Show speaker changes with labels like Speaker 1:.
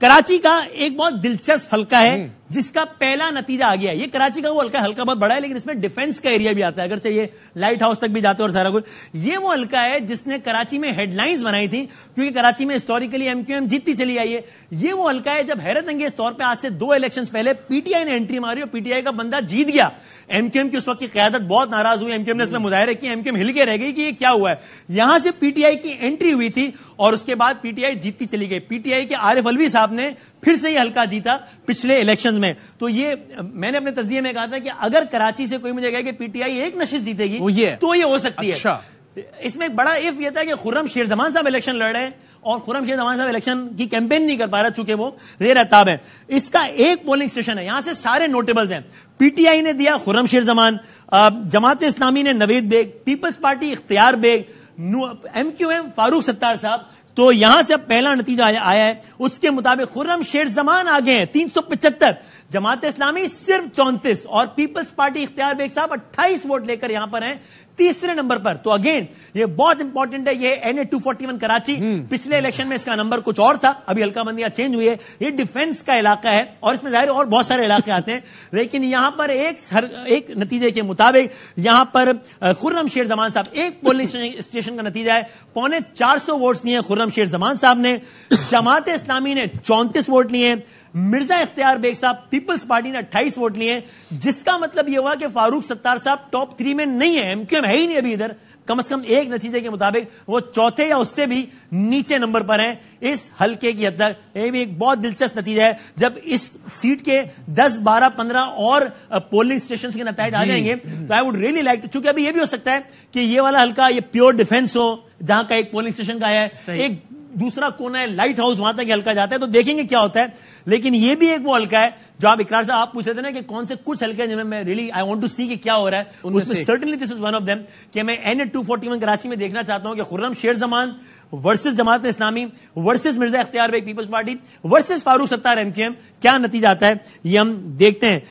Speaker 1: کراچی کا ایک بہت دلچسپ حلقہ ہے جس کا پہلا نتیجہ آ گیا ہے. یہ کراچی کا وہ حلقہ بہت بڑا ہے لیکن اس میں ڈیفنس کا ایریا بھی آتا ہے, اگرچہ یہ لائٹ ہاؤس تک بھی جاتے اور سارا کچھ. یہ وہ حلقہ ہے جس نے کراچی میں ہیڈ لائنز بنائی تھی کیونکہ کراچی میں ہسٹوریکلی ایم کیو ایم جیتتی چلی آئی ہے. یہ وہ حلقہ ہے جب حیرت انگیز طور پہ آج سے 2 الیکشنز پہلے پی ٹی آئی نے انٹری ماری اور پی ٹی آئی کا بندہ جیت گیا. ایم کیو ایم کی اس وقت کی قیادت بہت ناراض ہوئی, ایم کیو ایم نے اس میں مظاہرے کیے, ایم کیو ایم ہل کے رہ گئی کہ یہ کیا ہوا ہے. یہاں سے پی ٹی آئی کی انٹری ہوئی تھی اور اس کے بعد پی ٹی آئی جیتتی چلی گئی. پی ٹی آئی کے عارف الوی صاحب نے پھر سے یہ حلقہ جیتا پچھلے الیکشنز میں. تو یہ میں نے اپنے تجزیے میں کہا تھا کہ اگر کراچی سے کوئی مجھے کہے کہ پی ٹی آئی ایک نشست جیتے گی تو یہ ہو سکتی ہے. اس میں ایک بڑا اف یہ تھا کہ خرم شیر زمان صاحب الیکشن لڑ رہے ہیں اور خرم شیر زمان صاحب الیکشن کی کیمپین نہیں کر پا رہا چونکہ وہ زیر اعتاب ہے. اس کا ایک پولنگ اسٹیشن ہے, یہاں سے سارے نوٹیبلز ہیں. پی ٹی آئی نے دیا خرم شیر زمان, جماعت اسلامی نے نوید بیگ, پیپلز پارٹی اختیار bag, M Q M Farooq Sattar صاحب. تو یہاں سے اب پہلا نتیجہ آیا ہے. اس کے مطابق خرم شیر زمان آگے ہیں 375, جماعت اسلامی صرف 34 اور پیپلز پارٹی اختیار بیگ صاحب 28 ووٹ لے کر یہاں پر ہیں تیسرے نمبر پر. تو اگین یہ بہت امپورٹنٹ ہے. یہ این اے 241 کراچی, پچھلے الیکشن میں اس کا نمبر کچھ اور تھا, ابھی حلقہ بندیاں چینج ہوئی ہے. یہ ڈیفنس کا علاقہ ہے اور اس میں ظاہر اور بہت سارے علاقے آتے ہیں لیکن یہاں پر ایک نتیجے کے مطابق یہاں پر خرم شیر زمان صاحب ایک پولنگ اسٹیشن کا نتیجہ ہے 450 ووٹس لیے خرم شیر زمان صاحب نے. جماعت اسلامی نے 34 ووٹ لیے, مرزا اختیار بیگ صاحب پیپلز پارٹی نے 28 ووٹ لیے, جس کا مطلب یہ ہوا کہ فاروق ستار صاحب ٹاپ 3 میں نہیں ہے. ایم کیو ایم ہے ہی نہیں ابھی ادھر, کم از کم ایک نتیجے کے مطابق وہ چوتھے یا اس سے بھی نیچے نمبر پر ہیں اس حلقے کی حد تک. یہ بھی ایک بہت دلچسپ نتیجہ ہے. جب اس سیٹ کے 10 12 15 اور پولنگ اسٹیشنز کے نتائج آ جائیں گے تو آئی ووڈ ریئلی لائک, چونکہ ابھی یہ بھی ہو سکتا ہے کہ یہ والا حلقہ یہ پیور ڈیفنس ہو جہاں کا ایک پولنگ اسٹیشن کا ہے, ایک دوسرا کونا ہے لائٹ ہاؤس وہاں تک حلقہ جاتا ہے, تو دیکھیں گے کیا ہوتا ہے. لیکن یہ بھی ایک وہ حلقہ ہے جو آپ اقرار سے آپ پوچھ رہے تھے نا کہ کون سے کچھ حلقے ہیں جن میں میں ریلی آئی وانٹ ٹو سی کہ کیا ہو رہا ہے, اس میں certainly this is one of them کہ میں این اے 241 کراچی میں دیکھنا چاہتا ہوں کہ خرم شیر زمان ورسز جماعت اسلامی ورسز مرزا اختیار bag Peoples party versus Farooq Sattar M Q M, کیا نتیجہ آتا ہے یہ ہم دیکھتے ہیں.